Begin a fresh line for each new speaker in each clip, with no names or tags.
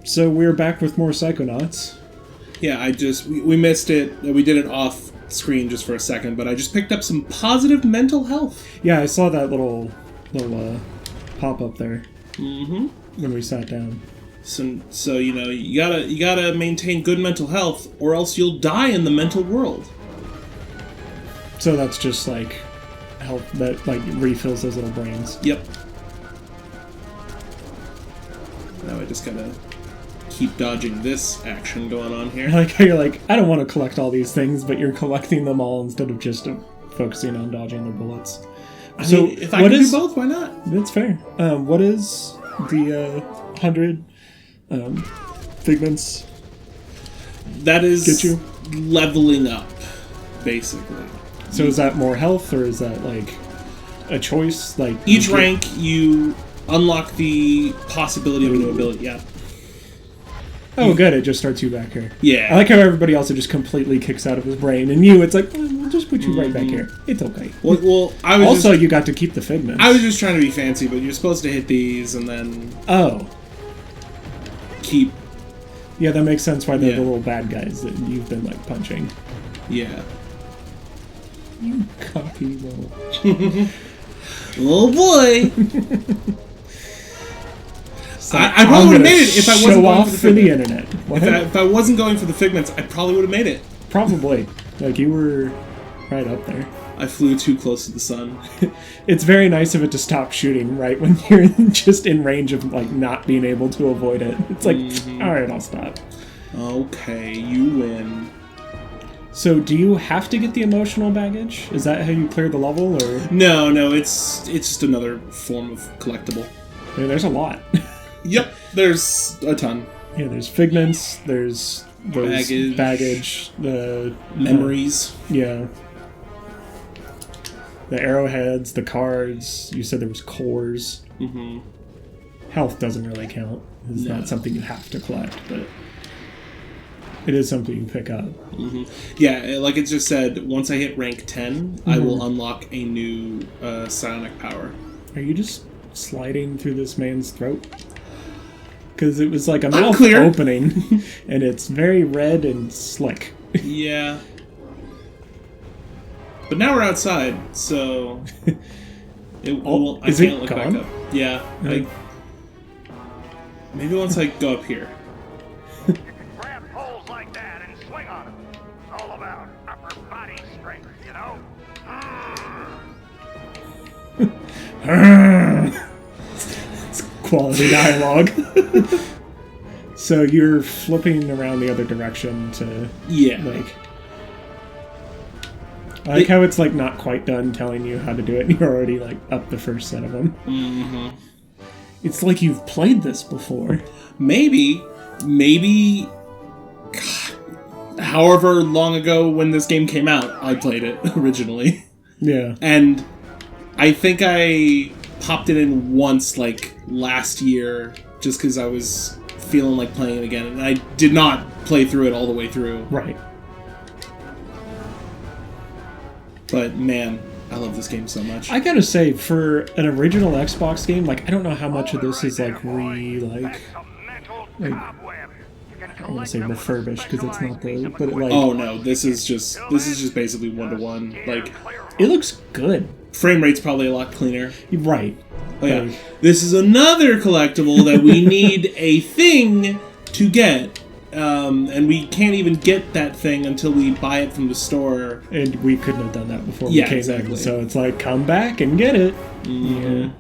So we're back with more Psychonauts.
Yeah, we missed it. We did it off screen just for a second, but I just picked up some positive mental health.
Yeah, I saw that little pop up there.
Mm-hmm.
When we sat down.
So you gotta maintain good mental health, or else you'll die in the mental world.
So that's just like health that like refills those little brains.
Yep. Now I just gotta keep dodging this action going on here.
I like how you're like, I don't want to collect all these things, but you're collecting them all instead of just focusing on dodging the bullets.
I mean, if I can do both, why not?
That's fair. What is the 100 figments?
That is
get you
leveling up, basically.
So is that more health, or is that like a choice? Like
each rank, you unlock the possibility of a new ability. Yeah.
Oh, good. It just starts you back here.
Yeah.
I like how everybody else just completely kicks out of his brain, and it's like, we'll just put you right back here. It's okay.
Well,
you got to keep the figments.
I was just trying to be fancy, but you're supposed to hit these and then keep.
Yeah, that makes sense. Why they're the little bad guys that you've been like punching.
Yeah.
You cocky little.
Oh boy. I probably would have made it if I wasn't going for the
internet.
If I wasn't going for the figments, I probably would have made it.
Probably. Like, you were right up there.
I flew too close to the sun.
It's very nice of it to stop shooting right when you're just in range of, like, not being able to avoid it. It's like, alright, I'll stop.
Okay, you win.
So, do you have to get the emotional baggage? Is that how you clear the level, or...?
No, it's just another form of collectible.
I mean, there's a lot.
Yep, there's a ton.
Yeah, there's figments, there's baggage, the...
memories.
Yeah. The arrowheads, the cards, you said there was cores.
Mm-hmm.
Health doesn't really count. It's not something you have to collect, but it is something you pick up.
Mm-hmm. Yeah, like it just said, once I hit rank 10, I will unlock a new psionic power.
Are you just sliding through this man's throat? Because it was like a mouth
Unclear.
opening, and it's very red and slick.
Yeah. But now we're outside, so... I can't look
gone?
back up. Yeah. Maybe once I go up here.
Grab poles like that and swing on them. It's all about upper body strength, you know?
It's quality dialogue. So you're flipping around the other direction to...
Yeah.
Like... I like how it's like not quite done telling you how to do it, and you're already like up the first set of them.
Mm-hmm.
It's like you've played this before.
Maybe, God, however long ago when this game came out, I played it originally.
Yeah.
And I think I popped it in once, like, last year, just because I was feeling like playing it again, and I did not play through it all the way through.
Right.
But, man, I love this game so much.
I gotta say, for an original Xbox game, like, I don't know how much of this is, like, I don't want to say refurbished, because it's not the... But, like...
Oh, no, this is just basically one-to-one. Like,
it looks good.
Frame rate's probably a lot cleaner.
Right.
Oh, yeah. This is another collectible that we need a thing to get. And we can't even get that thing until we buy it from the store.
And we couldn't have done that before we came in. So it's like, come back and get it.
Mm-hmm.
Yeah.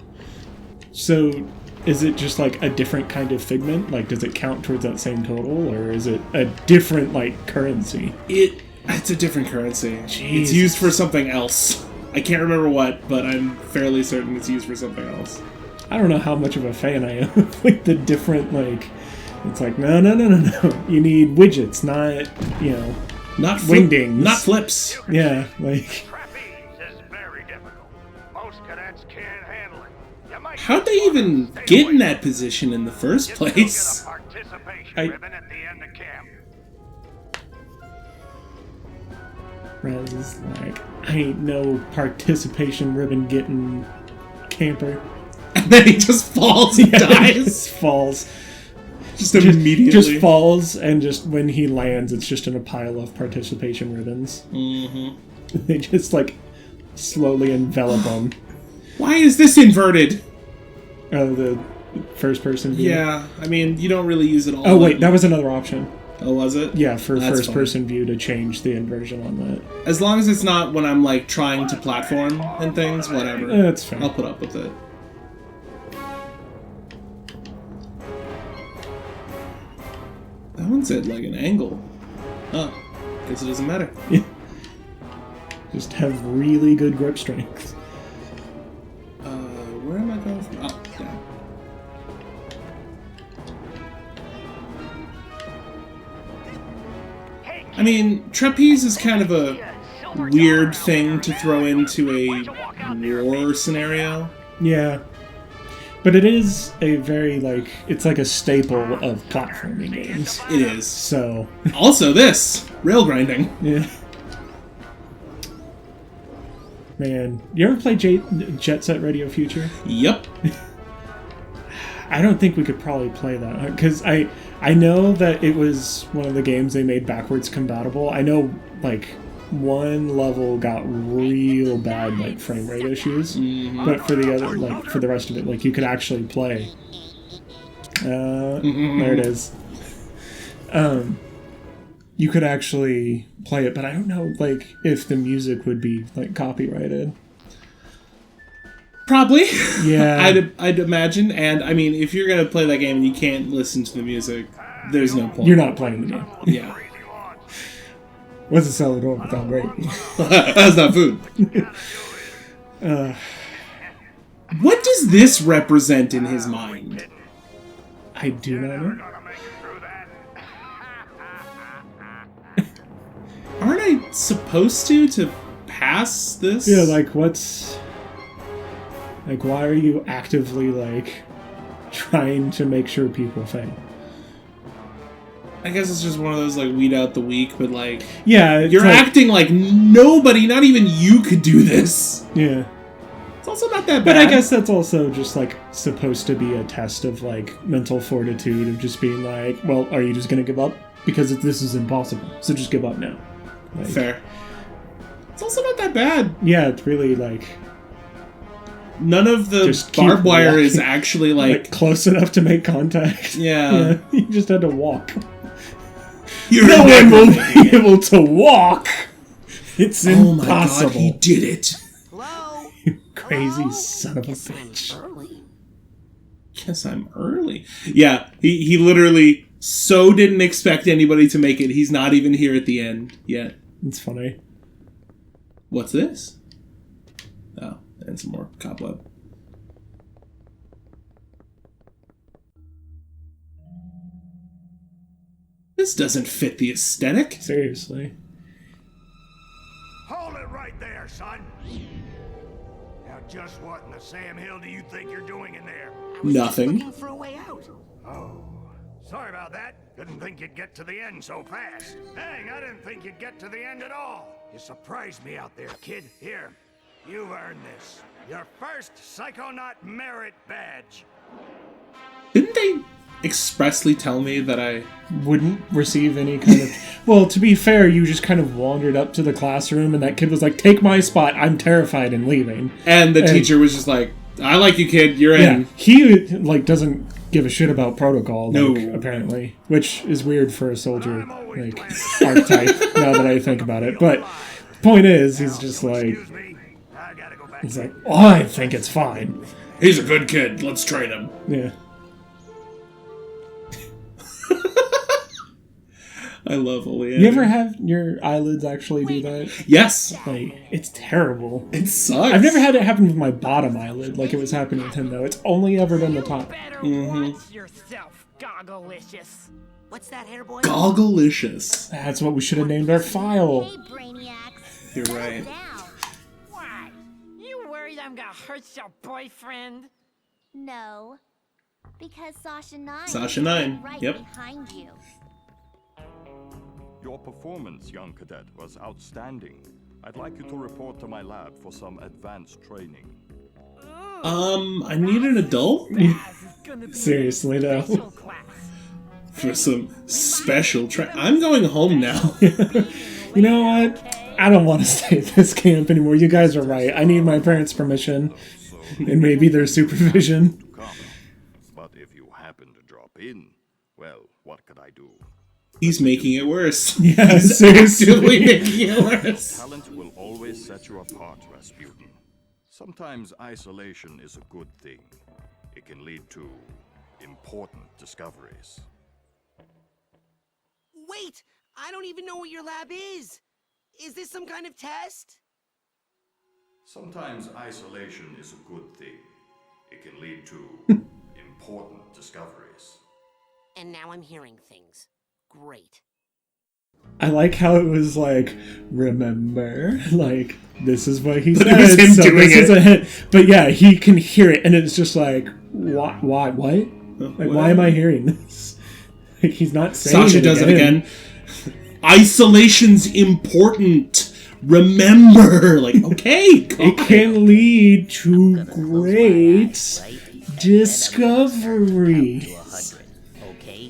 So, is it just like a different kind of figment? Like, does it count towards that same total? Or is it a different, like, currency?
It's a different currency.
Jeez.
It's used for something else. I can't remember what, but I'm fairly certain it's used for something else.
I don't know how much of a fan I am of, like, the different, like... It's like, no. You need widgets, not,
not
wingdings.
Not flips.
Yeah, like...
Trapeze is very difficult. Most cadets can't handle it. You might
How'd they even get in that position in the first place?
ribbon at the end of camp.
Raz is like, I ain't no participation ribbon getting camper.
And then he just falls and dies.
Falls.
Just immediately.
Just falls, and just when he lands, it's just in a pile of participation ribbons.
Mm-hmm.
They just, like, slowly envelop him.
Why is this inverted?
Oh, the first-person view?
Yeah, I mean, you don't really use it all.
Oh, wait, that was another option.
Oh, was it?
Yeah, for
That's
first-person view to change the inversion on that.
As long as it's not when I'm, like, trying to platform and things, whatever.
That's fair.
I'll put up with it. That one's at, like, an angle. Oh, guess it doesn't matter.
Yeah. Just have really good grip strength.
Where am I going from? Oh, down. I mean, trapeze is kind of a weird thing to throw into a war scenario.
Yeah. But it is a very, like, it's like a staple of platforming games.
It is.
So.
Also this! Rail grinding.
Yeah. Man, you ever play Jet Set Radio Future?
Yep.
I don't think we could probably play that, because I know that it was one of the games they made backwards compatible. I know, like, one level got real bad, like, frame rate issues, but for the other, like, for the rest of it, like, you could actually play. There it is. You could actually play it, but I don't know, like, if the music would be, like, copyrighted.
Probably.
Yeah.
I'd imagine, and, I mean, if you're gonna play that game and you can't listen to the music, there's no point.
You're not playing the game.
Yeah.
What's a salad or without gravy?
That's not food. What does this represent in his mind?
I do not know.
Aren't I supposed to pass this?
Yeah, like, what's... Like, why are you actively, like, trying to make sure people fail?
I guess it's just one of those, like, weed out the weak, but, like...
Yeah,
you're
like,
acting like nobody, not even you, could do this.
Yeah.
It's also not that bad.
But I guess that's also just, like, supposed to be a test of, like, mental fortitude, of just being like, well, are you just gonna give up? Because this is impossible, so just give up now. Like,
fair. It's also not that bad.
Yeah, it's really, like...
None of the
just keep
barbed wire
walking,
is actually, like...
close enough to make contact.
Yeah.
You just had to walk.
No
one will be able to walk! It's impossible.
Oh my god, he did it!
Hello?
You crazy
Hello?
son of a
Guess I'm
bitch.
early.
Guess I'm early. Yeah, he literally so didn't expect anybody to make it. He's not even here at the end yet.
It's funny.
What's this? Oh, and some more cobweb. This doesn't fit the aesthetic.
Seriously.
Hold it right there, son. Now, just what in the Sam Hill do you think you're doing in there?
I was just
Nothing.
looking for a way out.
Oh, sorry about that. Didn't think you'd get to the end so fast. Dang, I didn't think you'd get to the end at all. You surprised me out there, kid. Here, you've earned this. Your first Psychonaut merit badge.
Didn't they expressly tell me that I...
Wouldn't receive any kind of... Well, to be fair, you just kind of wandered up to the classroom and that kid was like, take my spot, I'm terrified and leaving.
And the teacher was just like, I like you, kid, you're in.
Yeah, he, like, doesn't give a shit about protocol, like,
No.
apparently. Which is weird for a soldier, like, archetype, now that I think about it. But, point is, he's just like...
Excuse me. I gotta go back.
He's like, oh, I think it's fine.
He's a good kid, let's train him.
Yeah.
I love Oleander.
You ever have your eyelids actually do that?
Yes.
Like, it's terrible.
It sucks.
I've never had it happen with my bottom eyelid like it was happening with him, though. It's only ever been the top.
Better watch yourself, Gogglelicious.
What's that, hair boy?
Gogglelicious.
That's what we should have named our file.
Hey, Brainiacs.
You're
Settle
right.
down.
Why? You worried I'm gonna hurt your boyfriend?
No, because Sasha 9
Sasha 9,
is right
yep.
behind you.
Your performance, young cadet, was outstanding. I'd like you to report to my lab for some advanced training.
I need an adult?
Baz is gonna be in
Seriously, though.
special class.
for some special I'm going home now.
You know what? I don't want to stay at this camp anymore. You guys are right. I need my parents' permission. And maybe their supervision.
But if you happen to drop in, well, what could I do?
He's making it worse.
Yeah,
He's
seriously.
actively making it worse.
Talent will always set you apart, Rasputin. Sometimes isolation is a good thing. It can lead to important discoveries.
Wait! I don't even know what your lab is! Is this some kind of test?
Sometimes isolation is a good thing. It can lead to important discoveries.
And now I'm hearing things. Great.
I like how it was like, remember, like, this is what he
But
said,
it was him
so
doing
this is
it.
a hint. But yeah, he can hear it, and it's just like, what? Like, why am I hearing this? Like, he's not saying
Sasha
it
does it
again.
again. Isolation's important. Remember. Like, okay.
It can lead to great discoveries.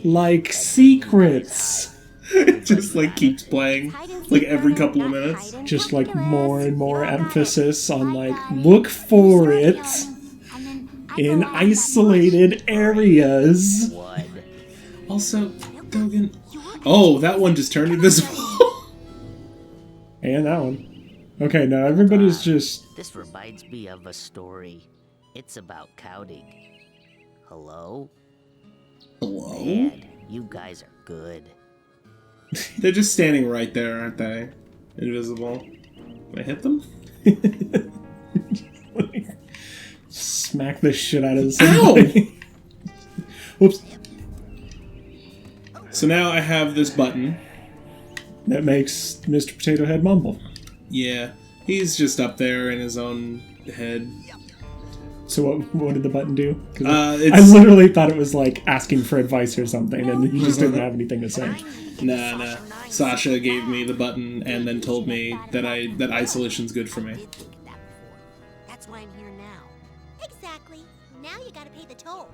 Like secrets.
Just like keeps playing. Like every couple of minutes.
Just like more and more emphasis on like, look for it in isolated areas.
Also, Dogen. Oh, that one just turned invisible.
And that one. Okay, now everybody's just...
This reminds me of a story. It's about counting. Hello?
Hello?
Man, you guys are good.
They're just standing right there, aren't they? Invisible. Can I hit them?
Smack the shit out of somebody. Whoops.
So now I have this button.
That makes Mr. Potato Head mumble.
Yeah. He's just up there in his own head.
So what did the button do? 'Cause I
It's...
literally thought it was like asking for advice or something, and he just didn't have anything to say.
Nah. Sasha gave me the button and then told me that isolation's good for me.
That's why I'm here now.
Exactly. Now you gotta pay the toll.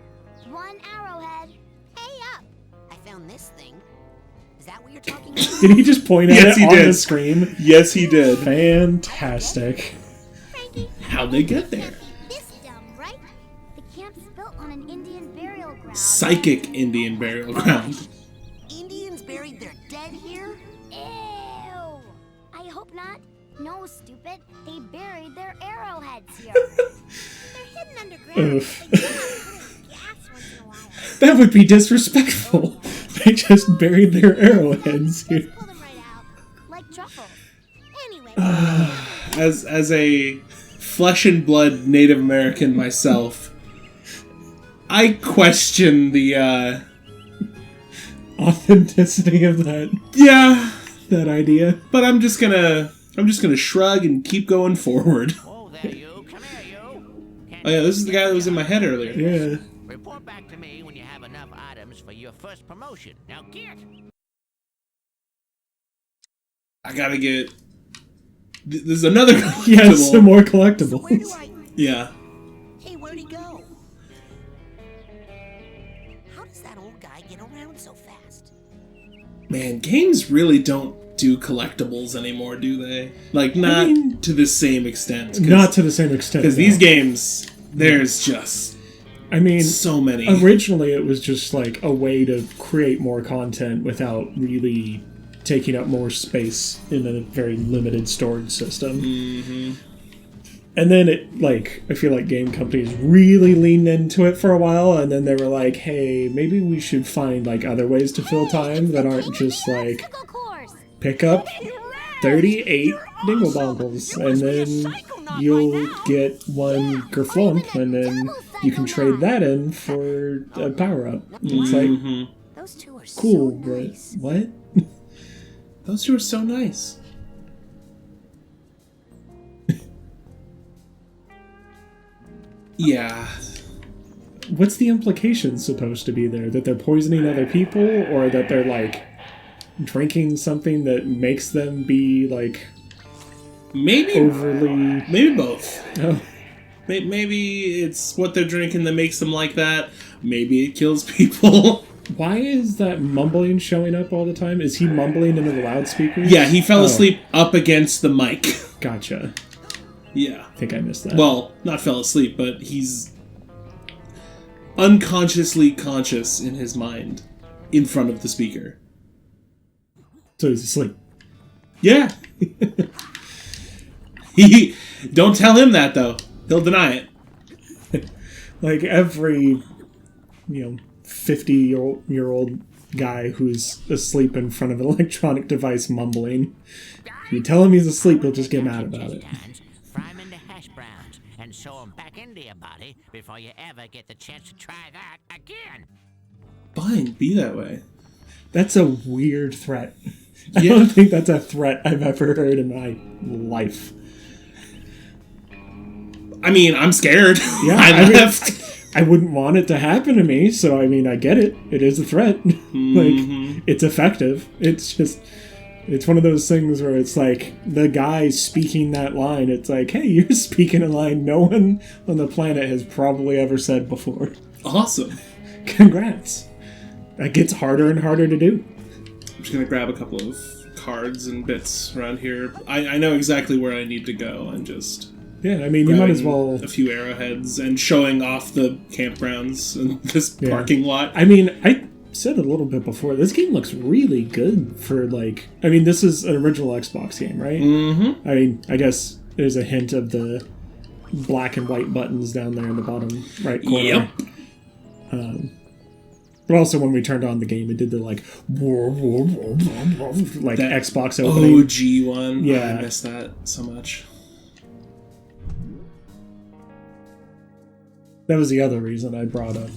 1 arrowhead. Pay up.
I found this thing. Is that what you're talking about?
Did he just point at
Yes,
it
he
on
did.
the screen?
Yes, he did.
Fantastic.
Frankie,
How'd they get there?
can't be this dumb, right? The camp's built on an Indian burial ground.
Psychic Indian burial ground.
Indians buried their dead here?
Ew! I hope not. No, stupid. They buried their arrowheads here. They're hidden underground.
Oof.
But yeah, a little gas once in a while.
That would be disrespectful. They just buried their arrowheads here.
Pull them right out. Like truffles. Anyway.
As a flesh and blood Native American myself, I question the
Authenticity of that idea.
but I'm just gonna shrug and keep going forward.
Oh, there you. Come here, you.
Oh yeah, this is the guy that was in my head earlier.
Yeah.
Report back to me when you have enough items for your first promotion. Now get.
I gotta get. There's another.
Yeah,
collectible.
some more
Where do
collectibles.
I...
Yeah.
Hey, where'd he go? How does that old guy get around so fast?
Man, games really don't do collectibles anymore, do they? Like, not to the same extent.
Not to the same extent.
Because
no.
these games, there's just
I mean,
so many.
originally it was just like a way to create more content without really taking up more space in a very limited storage system.
Mm-hmm.
And then it, like, I feel like game companies really leaned into it for a while, and then they were like, hey, maybe we should find, like, other ways to fill time that aren't just, like,
Obstacle course.
pick up 38 dingle bongles, and then you'll get one Gerflump, and then you can trade that in for a power-up. It's like,
Mm-hmm.
Those two are
cool,
so
but
nice.
what?
Those two are so nice. Yeah.
What's the implication supposed to be there? That they're poisoning other people, or that they're, like, drinking something that makes them be, like,
Maybe
overly...
maybe both.
Oh,
Maybe it's what they're drinking that makes them like that. Maybe it kills people.
Why is that mumbling showing up all the time? Is he mumbling into the loudspeakers?
Yeah, he fell asleep up against the mic.
Gotcha.
Yeah.
I think I missed that.
Well, not fell asleep, but he's unconsciously conscious in his mind in front of the speaker.
So he's asleep.
Yeah. Don't tell him that, though. He'll deny it.
Like every, 50-year-old guy who's asleep in front of an electronic device mumbling. If you tell him he's asleep, he'll just get mad about it.
Fry 'em into hash browns and sew 'em back into your body before you ever get the chance to try that again.
Fine, be that way.
That's a weird threat. I
Yeah.
don't think that's a threat I've ever heard in my life.
I mean, I'm scared.
Yeah,
I left.
I wouldn't want it to happen to me, so I mean, I get it. It is a threat. Like, it's effective. It's just, it's one of those things where it's like, the guy speaking that line, it's like, hey, you're speaking a line no one on the planet has probably ever said before.
Awesome.
Congrats. That gets harder and harder to do.
I'm just gonna grab a couple of cards and bits around here. I know exactly where I need to go. I'm just...
Yeah, I mean, you might as well...
a few arrowheads and showing off the campgrounds and this parking lot.
I mean, I said a little bit before, this game looks really good for, like... I mean, this is an original Xbox game, right?
Mm-hmm.
I mean, I guess there's a hint of the black and white buttons down there in the bottom right corner.
Yep.
But also, when we turned on the game, it did the, like
That
Xbox opening.
OG one.
Yeah.
I miss that so much.
That was the other reason I brought up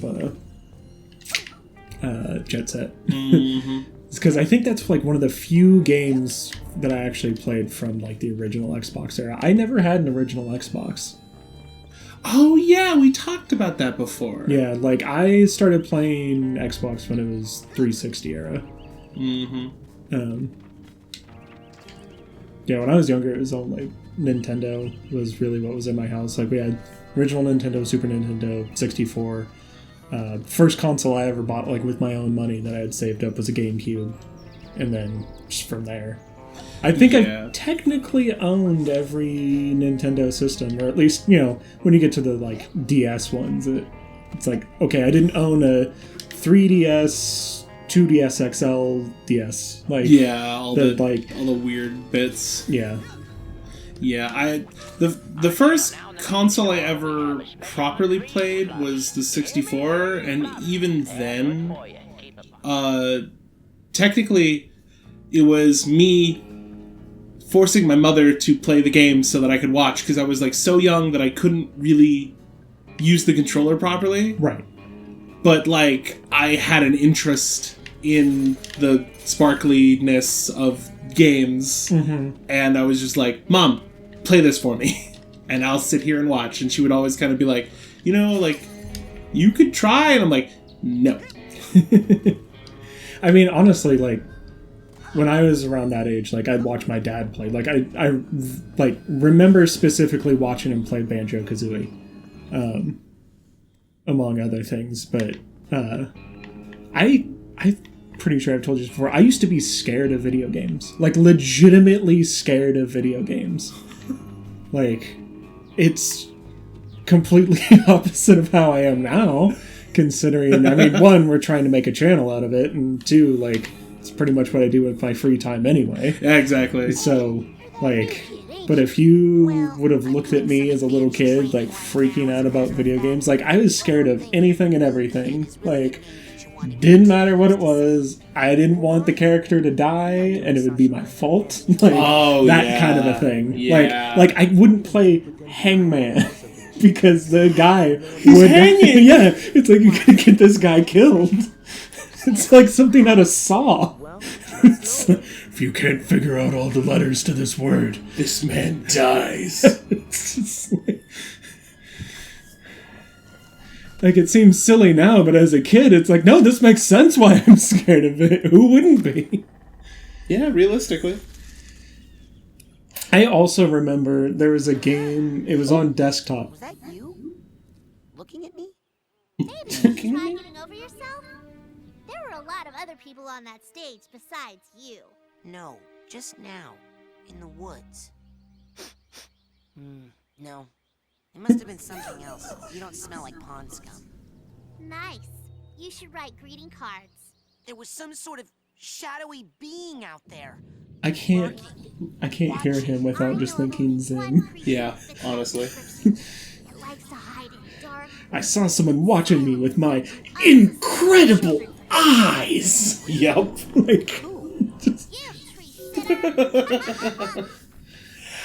Jet Set.
Mm-hmm.
It's because I think that's like one of the few games that I actually played from like the original Xbox era. I never had an original Xbox.
Oh yeah, we talked about that before.
Yeah, like I started playing Xbox when it was 360 era.
Mm-hmm.
Yeah, when I was younger, it was all like Nintendo was really what was in my house. Like we had original Nintendo, Super Nintendo, 64. First console I ever bought, like with my own money that I had saved up, was a GameCube, and then just from there, I think I technically owned every Nintendo system, or at least when you get to the like DS ones, it's like okay, I didn't own a 3DS, 2DS XL, DS, like
all the weird bits.
Yeah.
Yeah, the first console I ever properly played was the 64, and even then, technically, it was me forcing my mother to play the game so that I could watch, because I was like so young that I couldn't really use the controller properly.
Right.
But like, I had an interest in the sparkliness of games, and I was just like, Mom, play this for me, and I'll sit here and watch. And she would always kind of be like, like, you could try, and I'm like, no.
I mean, honestly, like, when I was around that age, like, I'd watch my dad play. Like, I like, remember specifically watching him play Banjo-Kazooie, among other things. But I'm pretty sure I've told you before, I used to be scared of video games. Like, legitimately scared of video games. Like, it's completely opposite of how I am now, considering, I mean, one, we're trying to make a channel out of it, and two, like, it's pretty much what I do with my free time anyway.
Yeah, exactly.
So, like, but if you would have looked at me as a little kid, like, freaking out about video games, like, I was scared of anything and everything. Like, didn't matter what it was. I didn't want the character to die, and it would be my fault. Like, that kind of a thing.
Yeah.
Like I wouldn't play Hangman because the guy
He's hanging.
Yeah, it's like, you gotta get this guy killed. It's like something out of Saw. It's like, if you can't figure out all the letters to this word,
this man dies.
It's just like, it seems silly now, but as a kid, it's like, no, this makes sense why I'm scared of it. Who wouldn't be?
Yeah, realistically.
I also remember there was a game, it was on desktop.
Was that you? Looking at me?
Maybe you try getting over yourself? There a lot of other people on that stage besides you.
No, just now, in the woods. No. It must have been something else. You don't smell like pond scum.
Nice. You should write greeting cards.
There was some sort of shadowy being out there.
I can't hear him without just thinking Zim.
Yeah, honestly.
It likes to hide in dark.
I saw someone watching me with my incredible eyes.
Yup.
Like,
You tree sitter.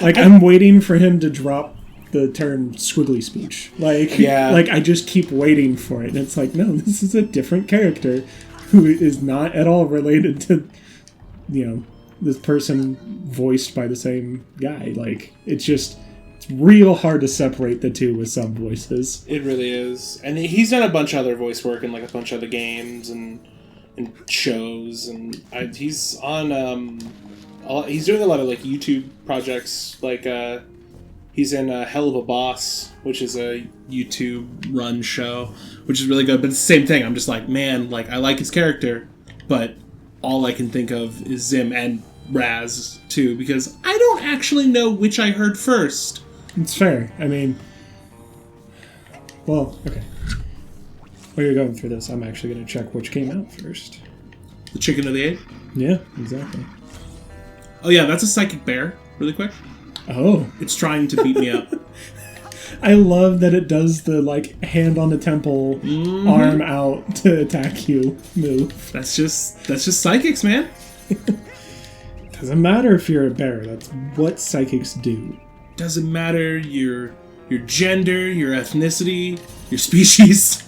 like I'm waiting for him to drop the term squiggly speech. Like,
Yeah.
like I just keep waiting for it. And it's like, no, this is a different character who is not at all related to, this person voiced by the same guy. Like, it's real hard to separate the two with some voices.
It really is. And he's done a bunch of other voice work in like a bunch of other games and shows, and he's on he's doing a lot of like YouTube projects. Like he's in Hell of a Boss, which is a YouTube run show, which is really good. But it's the same thing. I'm just like, man, like I like his character, but all I can think of is Zim and Raz too, because I don't actually know which I heard first.
It's fair. I mean, well, okay. While you're going through this, I'm actually going to check which came out first.
The Chicken of the Eight?
Yeah, exactly.
Oh yeah, that's a psychic bear, really quick.
Oh.
It's trying to beat me up.
I love that it does the, like, hand on the temple, arm out to attack you move.
That's just psychics, man.
Doesn't matter if you're a bear. That's what psychics do.
Doesn't matter your gender, your ethnicity, your species.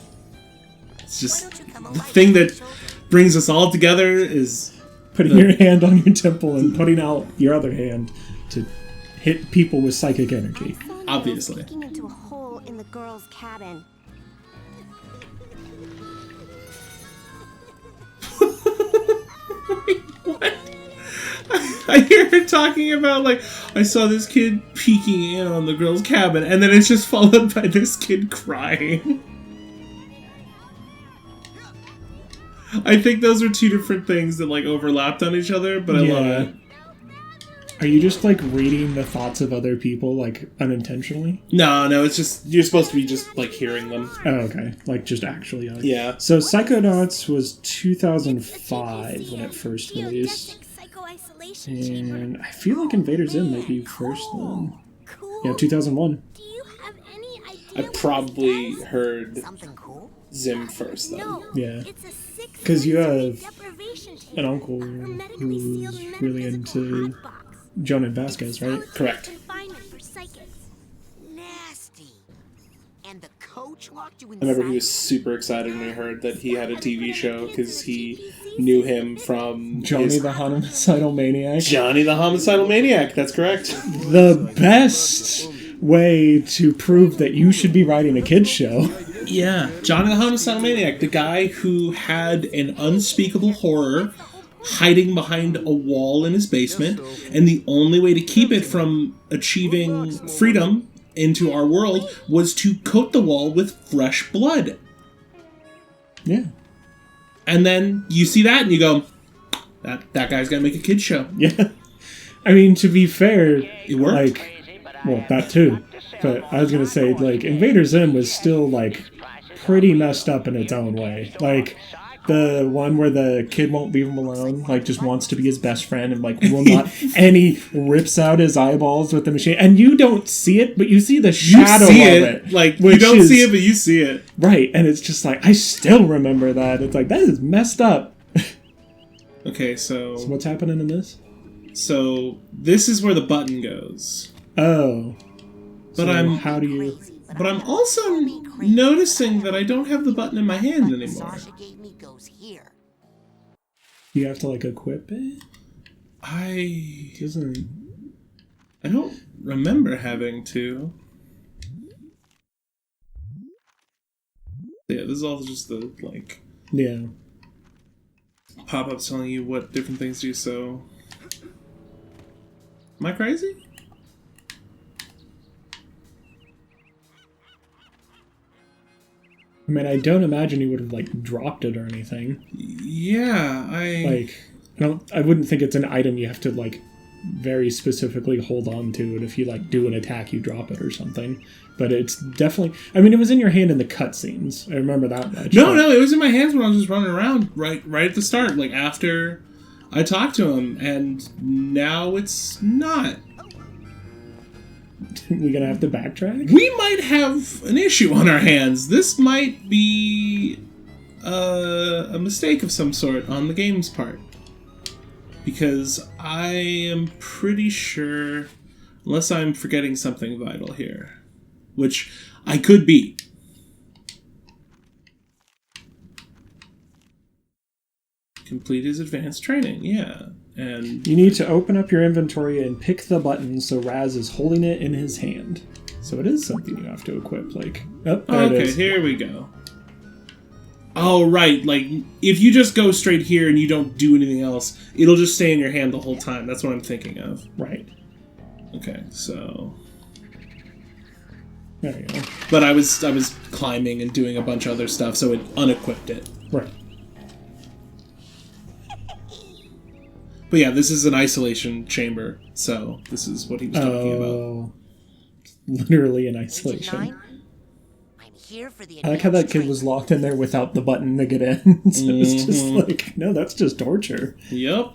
It's just the thing that brings us all together is
putting your hand on your temple and putting out your other hand to hit people with psychic energy.
Obviously.
Looking into a hole in the girl's cabin.
What? I hear her talking about, like, I saw this kid peeking in on the girl's cabin, and then it's just followed by this kid crying. I think those are two different things that, like, overlapped on each other, but I love it.
Are you just, like, reading the thoughts of other people, like, unintentionally?
No, it's just, you're supposed to be just, like, hearing them.
Oh, okay. Like, just actually.
Yeah.
So, Psychonauts was 2005 when it first released. And I feel like Invader Zim might be first then. Yeah, 2001.
Do you have any idea?
I probably heard
Something cool?
Zim first, then.
No,
Yeah.
it's a sick
'Cause you
sensory
have
deprivation tape.
an uncle
Hermetically sealed
who's
metaphysical
really into
hot box.
Jonan Vasquez, right?
Correct.
Confinement for psychics.
Nasty. And the coach locked you
I
inside?
remember he was super excited when he heard that he had a TV show because he knew him from
Johnny the Homicidal Maniac.
Johnny the Homicidal Maniac. That's correct.
The best way to prove that you should be writing a kid's show.
Yeah, Johnny the Homicidal Maniac, the guy who had an unspeakable horror hiding behind a wall in his basement, and the only way to keep it from achieving freedom into our world was to coat the wall with fresh blood.
Yeah.
And then you see that and you go, that guy's gonna make a kid's show.
Yeah. I mean, to be fair,
It worked.
like, well, that too. But I was gonna say, like, Invader Zim was still, like, pretty messed up in its own way. Like, the one where the kid won't leave him alone, like, just wants to be his best friend and, like, will not, and he rips out his eyeballs with the machine. And you don't see it, but you see the shadow
you see
of
it.
it.
Like, you
which
don't
is-
see it, but you see it.
Right, and it's just like, I still remember that. It's like, that is messed up.
Okay,
So
so
what's happening in this?
this is where the button goes.
Oh.
But
So how do you...
But I'm also noticing that I don't have the button in my hand anymore.
Sasha gave me goes here.
You have to, like, equip it?
I
Doesn't...
don't remember having to. Yeah, this is all just the, like,
Yeah.
pop-ups telling you what different things do, so... Am I crazy?
I mean, I don't imagine he would have, like, dropped it or anything.
Yeah,
I wouldn't think it's an item you have to, like, very specifically hold on to, and if you, like, do an attack, you drop it or something. But it's definitely... I mean, it was in your hand in the cutscenes. I remember that much.
No, it was in my hands when I was just running around right at the start, like, after I talked to him, and now it's not.
We gonna have to backtrack?
We might have an issue on our hands. This might be a mistake of some sort on the game's part. Because I am pretty sure, unless I'm forgetting something vital here, which I could be. Complete his advanced training, yeah. And
you need to open up your inventory and pick the button so Raz is holding it in his hand. So it is something you have to equip, like... Oh, there it is.
Here we go. Oh, right, like, if you just go straight here and you don't do anything else, it'll just stay in your hand the whole time. That's what I'm thinking of.
Right.
Okay, so...
There you go.
But I was climbing and doing a bunch of other stuff, so it unequipped it.
Right.
But yeah, this is an isolation chamber, so this is what he was talking about.
Literally in isolation.
I'm here for the
I like how that kid was locked in there without the button to get in. So it's just like, no, that's just torture.
Yep.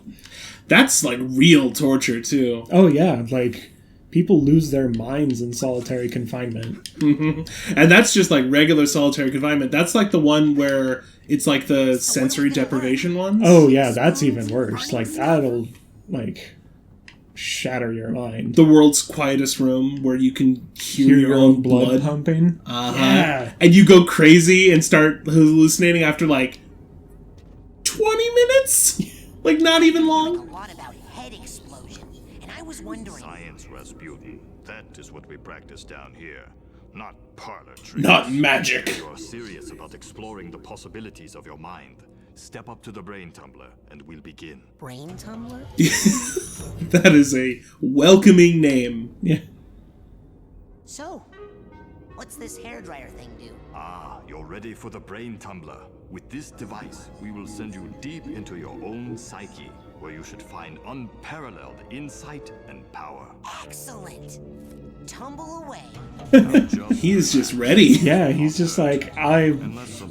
That's like real torture, too.
Oh, yeah. Like, people lose their minds in solitary confinement.
Mm-hmm. And that's just like regular solitary confinement. That's like the one where it's like the sensory deprivation ones.
Oh, yeah, that's even worse. Like, that'll, like, shatter your mind.
The world's quietest room where you can hear your own blood
pumping.
Uh-huh.
Yeah.
And you go crazy and start hallucinating after like 20 minutes? Like, not even long.
A lot about head explosion, and I was wondering.
Science, Rasputin. That is what we practice down here. Not parlor tricks.
Not magic.
If you're serious about exploring the possibilities of your mind, step up to the brain tumbler and we'll begin.
Brain tumbler?
That is a welcoming name.
Yeah.
So, what's this hairdryer thing do?
Ah, you're ready for the brain tumbler. With this device, we will send you deep into your own psyche, where you should find unparalleled insight and power.
Excellent. Tumble away.
He is just ready.
Yeah, he's just like, I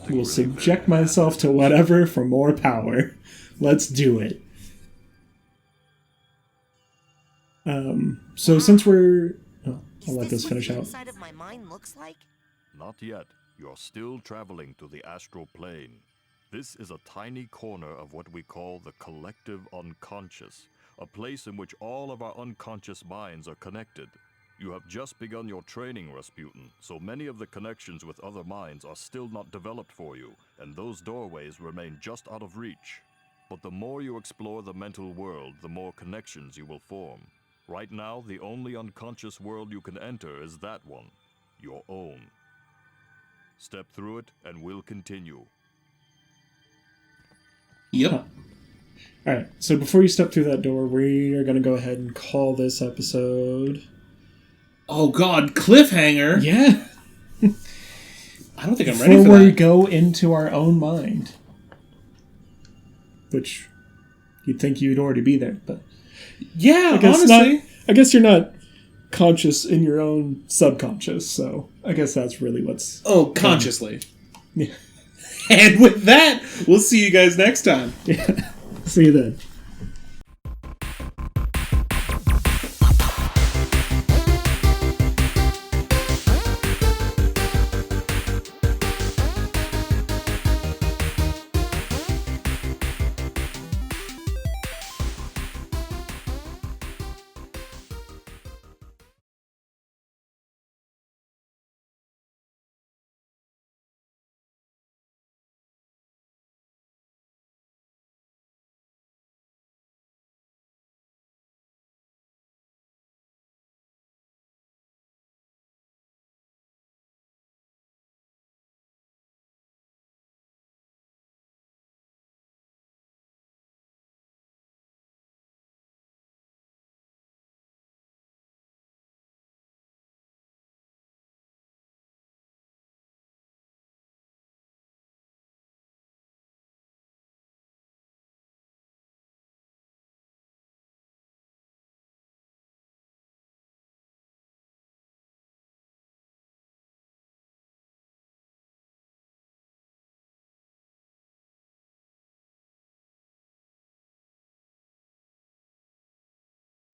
will subject myself to whatever for more power. Let's do it. So since we're... Oh, I'll let this finish out.
Inside of my mind looks like?
Not yet. You're still traveling to the astral plane. This is a tiny corner of what we call the collective unconscious, a place in which all of our unconscious minds are connected. You have just begun your training, Rasputin, so many of the connections with other minds are still not developed for you, and those doorways remain just out of reach. But the more you explore the mental world, the more connections you will form. Right now, the only unconscious world you can enter is that one, your own. Step through it, and we'll continue.
Yep.
Alright, so before you step through that door, we are going to go ahead and call this episode...
Oh god, cliffhanger?
Yeah.
I don't think I'm ready for
Before we
that.
go into our own mind. Which, you'd think you'd already be there, but...
Yeah,
honestly...
honestly.
I guess you're not conscious in your own subconscious, so I guess that's really what's...
Oh, consciously.
Yeah.
And with that, we'll see you guys next time.
Yeah. See you then.